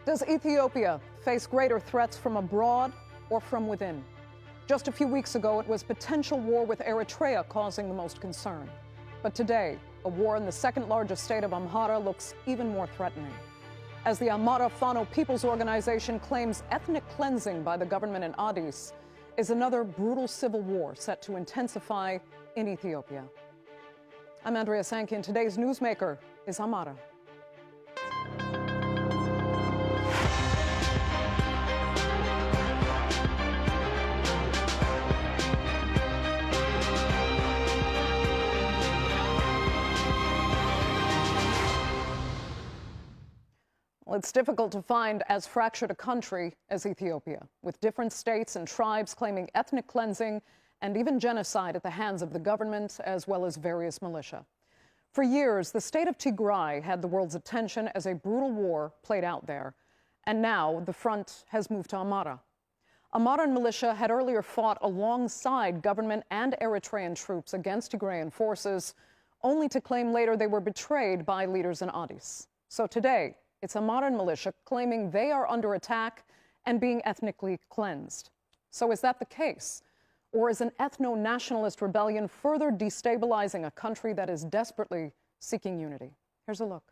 Does Ethiopia face greater threats from abroad or from within? Just a few weeks ago, it was potential war with Eritrea causing the most concern. But today, a war in the second largest state of Amhara looks even more threatening. As the Amhara Fano People's Organization claims ethnic cleansing by the government in Addis is another brutal civil war set to intensify in Ethiopia. I'm Andrea Sankey, and today's newsmaker is Amhara. Well, it's difficult to find as fractured a country as Ethiopia, with different states and tribes claiming ethnic cleansing and even genocide at the hands of the government, as well as various militia. For years, the state of Tigray had the world's attention as a brutal war played out there, and now the front has moved to Amhara. Amharan militia had earlier fought alongside government and Eritrean troops against Tigrayan forces, only to claim later they were betrayed by leaders in Addis. So today, it's Amharan militia claiming they are under attack and being ethnically cleansed. So is that the case? Or is an ethno-nationalist rebellion further destabilizing a country that is desperately seeking unity? Here's a look.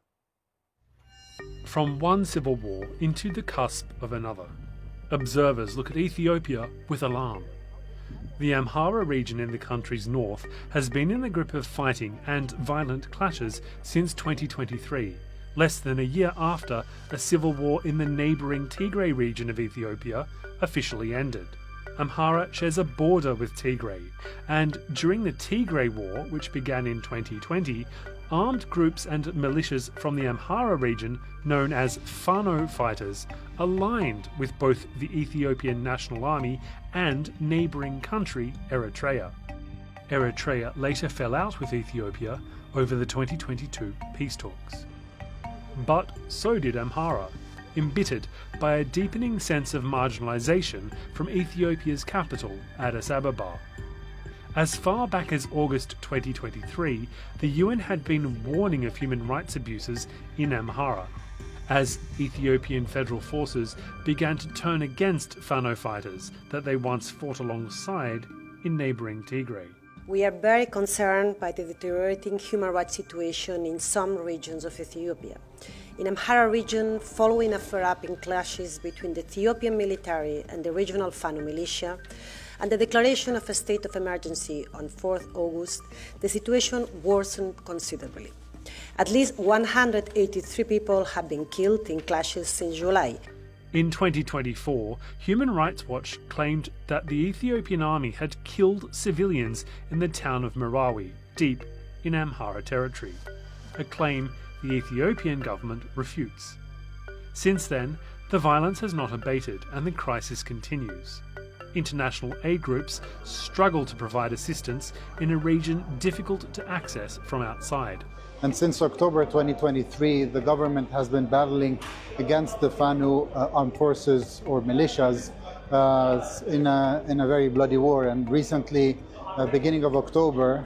From one civil war into the cusp of another, observers look at Ethiopia with alarm. The Amhara region in the country's north has been in the grip of fighting and violent clashes since 2023. Less than a year after a civil war in the neighbouring Tigray region of Ethiopia officially ended. Amhara shares a border with Tigray, and during the Tigray War, which began in 2020, armed groups and militias from the Amhara region, known as Fano fighters, aligned with both the Ethiopian National Army and neighbouring country Eritrea. Eritrea later fell out with Ethiopia over the 2022 peace talks. But so did Amhara, embittered by a deepening sense of marginalisation from Ethiopia's capital, Addis Ababa. As far back as August 2023, the UN had been warning of human rights abuses in Amhara, as Ethiopian federal forces began to turn against Fano fighters that they once fought alongside in neighbouring Tigray. We are very concerned by the deteriorating human rights situation in some regions of Ethiopia. In Amhara region, following a flare-up in clashes between the Ethiopian military and the regional Fano militia, and the declaration of a state of emergency on 4th August, the situation worsened considerably. At least 183 people have been killed in clashes since July. In 2024, Human Rights Watch claimed that the Ethiopian army had killed civilians in the town of Marawi, deep in Amhara territory, a claim the Ethiopian government refutes. Since then, the violence has not abated and the crisis continues. International aid groups struggle to provide assistance in a region difficult to access from outside. And since October 2023, the government has been battling against the Fano armed forces or militias in a very bloody war. And recently, beginning of October,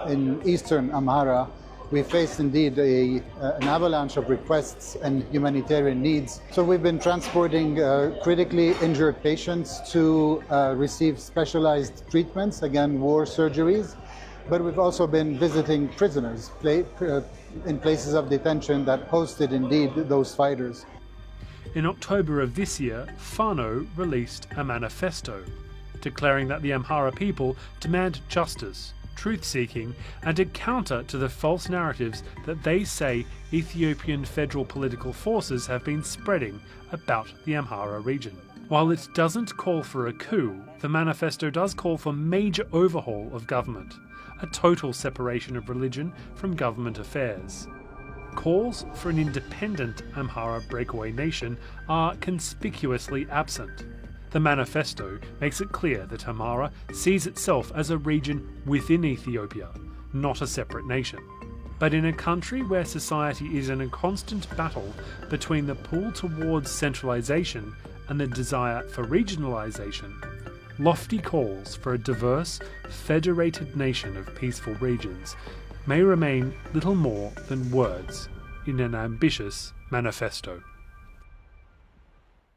in eastern Amhara, we faced indeed an avalanche of requests and humanitarian needs. So we've been transporting critically injured patients to receive specialized treatments, again, war surgeries. But we've also been visiting prisoners in places of detention that hosted indeed those fighters. In October of this year, Fano released a manifesto declaring that the Amhara people demand justice, truth-seeking, and a counter to the false narratives that they say Ethiopian federal political forces have been spreading about the Amhara region. While it doesn't call for a coup, the manifesto does call for major overhaul of government, a total separation of religion from government affairs. Calls for an independent Amhara breakaway nation are conspicuously absent. The manifesto makes it clear that Amhara sees itself as a region within Ethiopia, not a separate nation. But in a country where society is in a constant battle between the pull towards centralisation and the desire for regionalisation, lofty calls for a diverse, federated nation of peaceful regions may remain little more than words in an ambitious manifesto.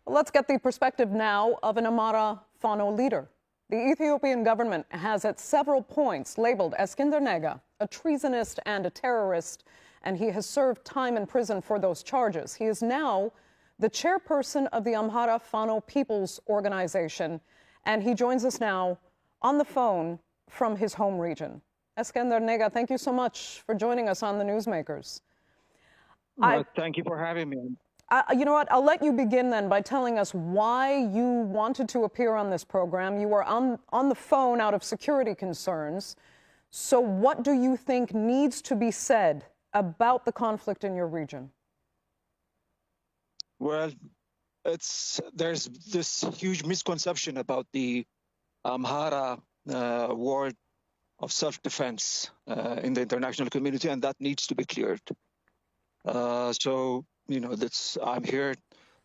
Let's get the perspective now of an Amhara Fano leader. The Ethiopian government has at several points labeled Eskinder Nega a treasonist and a terrorist, and he has served time in prison for those charges. He is now the chairperson of the Amhara Fano People's Organization, and he joins us now on the phone from his home region. Eskinder Nega, thank you so much for joining us on the Newsmakers. Thank you for having me. You know what? I'll let you begin then by telling us why you wanted to appear on this program. You were on the phone out of security concerns. So what do you think needs to be said about the conflict in your region? Well, there's this huge misconception about the Amhara war of self-defense in the international community, and that needs to be cleared. So, you know, I'm here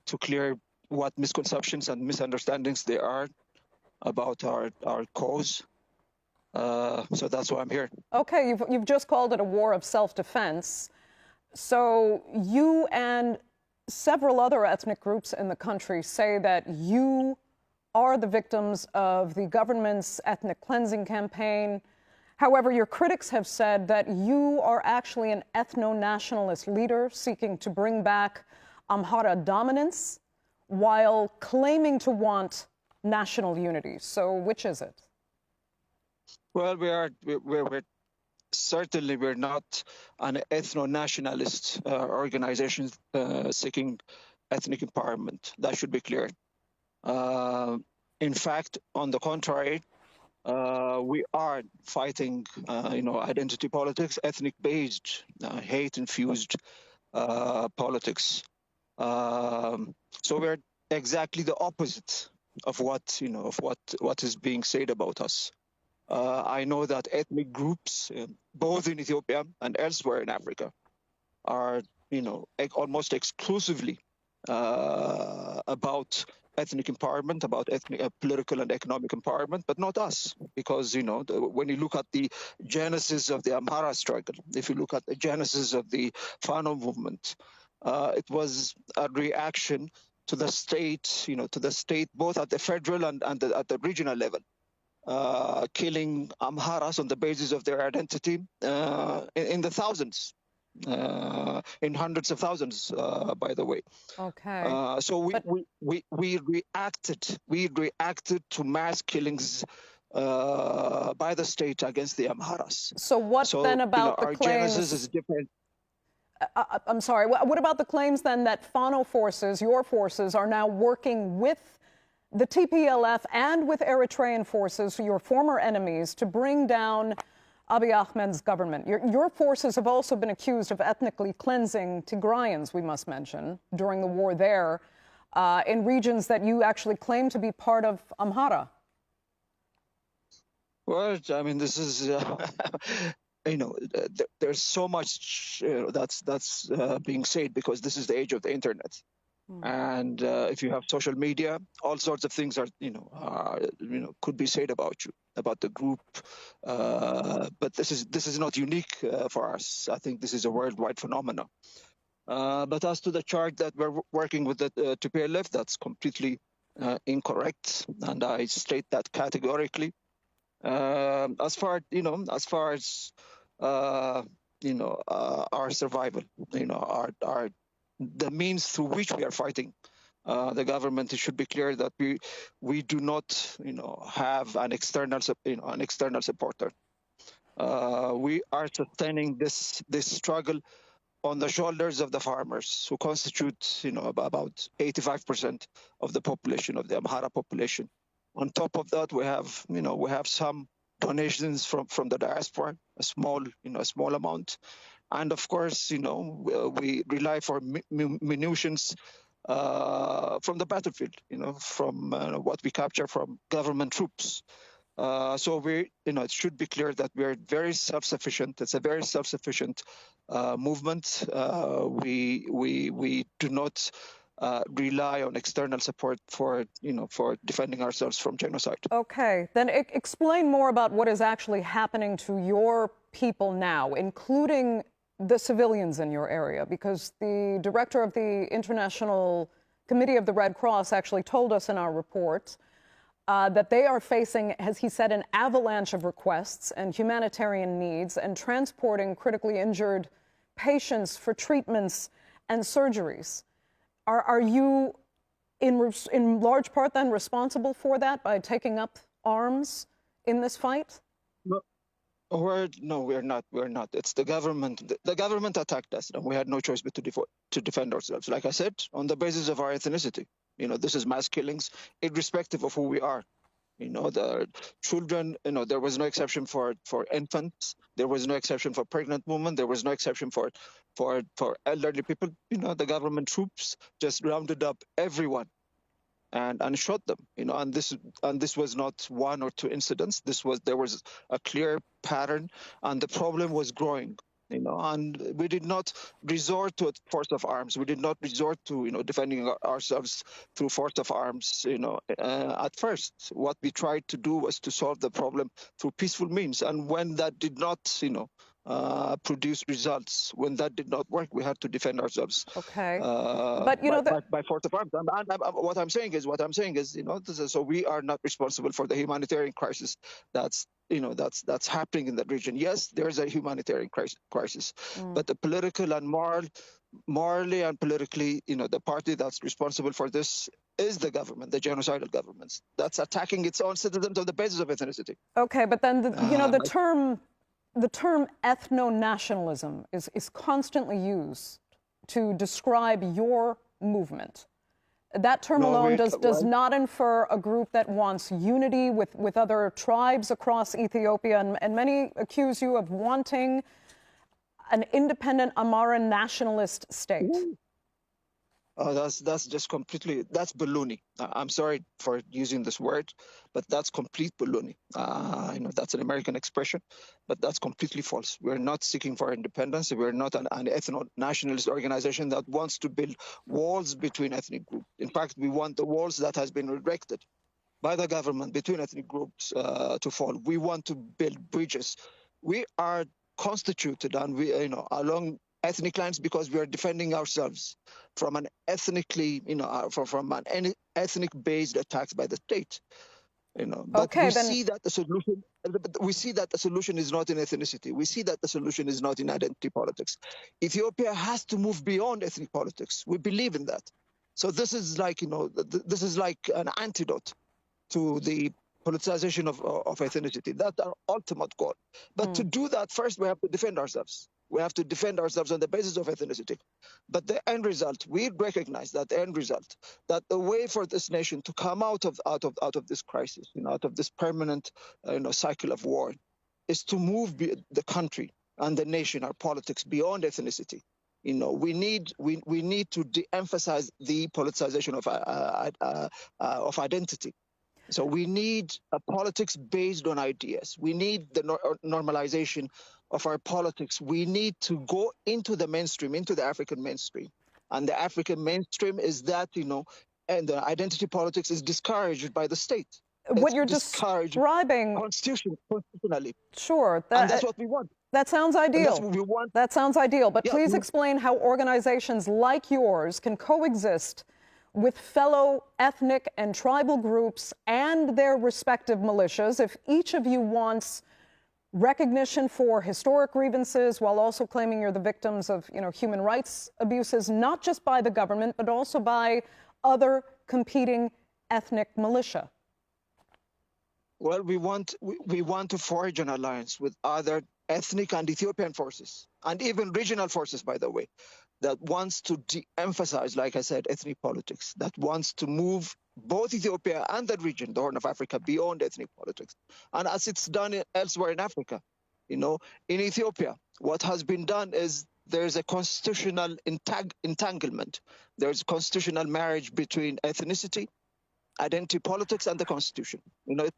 to clear what misconceptions and misunderstandings there are about our cause. So that's why I'm here. Okay, you've just called it a war of self-defense. So you and several other ethnic groups in the country say that you are the victims of the government's ethnic cleansing campaign. However, your critics have said that you are actually an ethno-nationalist leader seeking to bring back Amhara dominance while claiming to want national unity. So which is it? Well, we're certainly not an ethno-nationalist organization seeking ethnic empowerment. That should be clear. In fact, on the contrary, we are fighting, identity politics, ethnic-based, hate-infused politics. So we're exactly the opposite of what is being said about us. I know that ethnic groups, both in Ethiopia and elsewhere in Africa, are, almost exclusively about ethnic empowerment, about political and economic empowerment, but not us. Because, when you look at the genesis of the Amhara struggle, if you look at the genesis of the Fano movement, it was a reaction to the state, both at the federal and at the regional level. Killing Amharas on the basis of their identity in the thousands, in hundreds of thousands, by the way. Okay. So we reacted to mass killings by the state against the Amharas. So what then about the our claims? Genesis is different. I'm sorry. What about the claims then that Fano forces, your forces, are now working with the TPLF and with Eritrean forces, your former enemies, to bring down Abiy Ahmed's government? Your forces have also been accused of ethnically cleansing Tigrayans, we must mention, during the war there, in regions that you actually claim to be part of Amhara. Well, I mean, this is, there's so much that's being said because this is the age of the internet. And if you have social media, all sorts of things could be said about you, about the group. But this is not unique for us. I think this is a worldwide phenomenon. But as to the charge that we're working with the TPLF, that's completely incorrect, and I state that categorically. As far as our survival, the means through which we are fighting the government, it should be clear that we do not, have an external supporter. We are sustaining this struggle on the shoulders of the farmers, who constitute, about 85% of the population, of the Amhara population. On top of that, we have some donations from the diaspora, a small amount. And of course, we rely for munitions from the battlefield, from what we capture from government troops. So it should be clear that we're very self-sufficient. It's a very self-sufficient movement. We do not rely on external support for defending ourselves from genocide. Okay, then explain more about what is actually happening to your people now, including the civilians in your area, because the director of the International Committee of the Red Cross actually told us in our report that they are facing, as he said, an avalanche of requests and humanitarian needs and transporting critically injured patients for treatments and surgeries. Are you, in large part, then responsible for that by taking up arms in this fight? No, we're not. We're not. It's the government. The government attacked us, and we had no choice but to defend ourselves. Like I said, on the basis of our ethnicity. This is mass killings, irrespective of who we are. The children. There was no exception for infants. There was no exception for pregnant women. There was no exception for elderly people. The government troops just rounded up everyone and shot them. And this was not one or two incidents. There was a clear pattern, and the problem was growing. And we did not resort to force of arms. We did not resort to defending ourselves through force of arms. At first, what we tried to do was to solve the problem through peaceful means. And when that did not, produce results, when that did not work, we had to defend ourselves. Okay, but by force of arms. What I'm saying is, so we are not responsible for the humanitarian crisis that's happening in that region. Yes, there is a humanitarian crisis, but the political and morally and politically, the party that's responsible for this is the government, the genocidal governments that's attacking its own citizens on the basis of ethnicity. Okay, but then the term ethno-nationalism is constantly used to describe your movement. That term alone does not infer a group that wants unity with other tribes across Ethiopia, and many accuse you of wanting an independent Amhara nationalist state. Oh, that's just completely, that's baloney. I'm sorry for using this word, but that's complete baloney. That's an American expression, but that's completely false. We're not seeking for independence. We're not an ethno-nationalist organization that wants to build walls between ethnic groups. In fact, we want the walls that has been erected by the government between ethnic groups to fall. We want to build bridges. We are constituted and we, along ethnic lines because we are defending ourselves from an ethnically, from an ethnic-based attacks by the state. But okay, we see that the solution. We see that the solution is not in ethnicity. We see that the solution is not in identity politics. Ethiopia has to move beyond ethnic politics. We believe in that. So this is like, this is like an antidote to the politicization of ethnicity. That's our ultimate goal. But to do that, first we have to defend ourselves. We have to defend ourselves on the basis of ethnicity. But the end result, we recognize that the end result, that the way for this nation to come out of this crisis, out of this permanent, cycle of war, is to move the country and the nation, our politics, beyond ethnicity. We need to de-emphasize the politicization of identity. So we need a politics based on ideas. We need the normalization of our politics. We need to go into the mainstream, into the African mainstream. And the African mainstream is that, and the identity politics is discouraged by the state. What you're describing constitutionally. Sure. And that's what we want. That sounds ideal. That's what we want. That sounds ideal. But yeah, please explain how organizations like yours can coexist with fellow ethnic and tribal groups and their respective militias if each of you wants recognition for historic grievances while also claiming you're the victims of, human rights abuses, not just by the government, but also by other competing ethnic militia. Well, we want to forge an alliance with other ethnic and Ethiopian forces, and even regional forces, by the way, that wants to de-emphasize, like I said, ethnic politics, that wants to move both Ethiopia and the region, the Horn of Africa, beyond ethnic politics. And as it's done elsewhere in Africa, in Ethiopia, what has been done is there's a constitutional entanglement. There's constitutional marriage between ethnicity, identity politics, and the Constitution.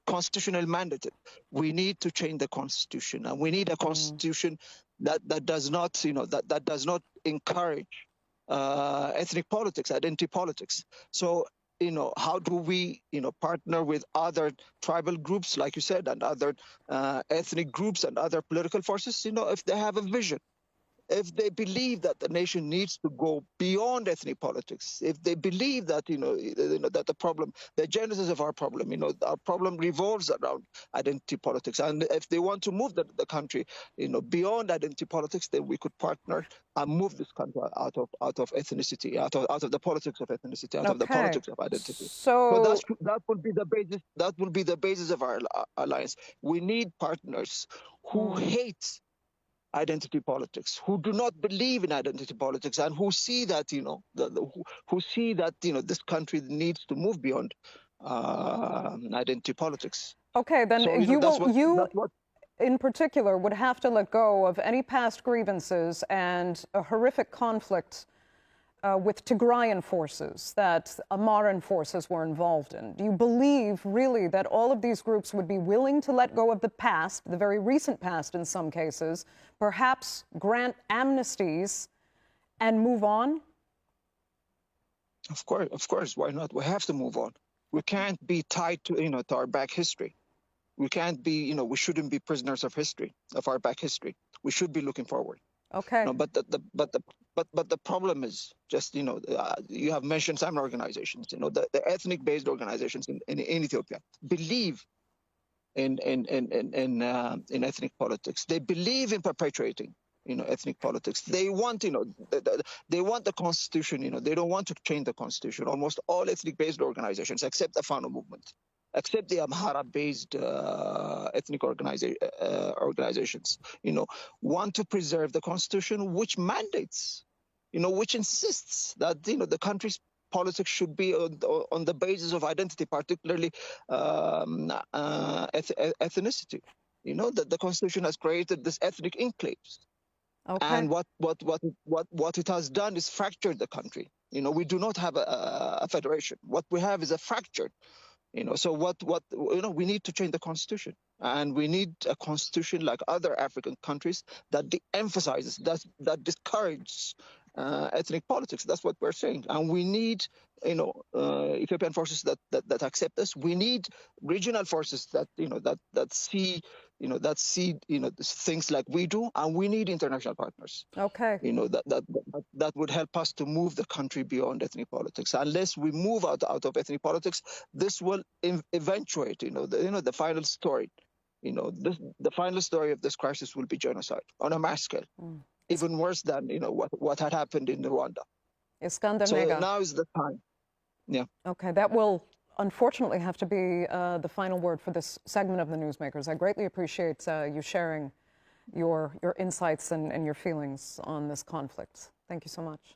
Constitutional mandated. We need to change the Constitution, and we need a Constitution that does not, that does not encourage ethnic politics, identity politics. So, how do we, partner with other tribal groups, like you said, and other ethnic groups and other political forces, if they have a vision, if they believe that the nation needs to go beyond ethnic politics, if they believe that that the genesis of our problem, our problem revolves around identity politics, and if they want to move the country, beyond identity politics, then we could partner and move this country out of ethnicity, out of the politics of ethnicity, out of the politics of identity. So that will be the basis. That will be the basis of our alliance. We need partners who hate identity politics, who do not believe in identity politics, and who see that this country needs to move beyond identity politics. Okay, then so, you in particular would have to let go of any past grievances and a horrific conflict with Tigrayan forces that Amharan forces were involved in. Do you believe really that all of these groups would be willing to let go of the past, the very recent past in some cases, perhaps grant amnesties and move on? Of course, why not? We have to move on. We can't be tied to our back history. We can't be, we shouldn't be prisoners of history, of our back history. We should be looking forward. Okay. But the problem is just you have mentioned some organizations, the ethnic-based organizations in Ethiopia believe in ethnic politics. They believe in perpetuating ethnic politics. They want they want the constitution. They don't want to change the constitution. Almost all ethnic-based organizations, except the Fano movement, except the Amhara-based ethnic organizations, want to preserve the constitution, which mandates, which insists that the country's politics should be on the basis of identity, particularly ethnicity. That the constitution has created this ethnic enclaves, and what it has done is fractured the country. We do not have a federation. What we have is a fracture. So we need to change the constitution, and we need a constitution like other African countries that emphasizes, that discourages ethnic politics. That's what we're saying, and we need Ethiopian forces that accept this. We need regional forces that see things like we do, and we need international partners. Okay. That would help us to move the country beyond ethnic politics. Unless we move out of ethnic politics, this will eventuate. The final story. The final story of this crisis will be genocide on a mass scale, even worse than what had happened in Rwanda. Iskander so Nega. Now is the time. Yeah. Okay, that will unfortunately have to be the final word for this segment of the Newsmakers. I greatly appreciate you sharing your insights and your feelings on this conflict. Thank you so much.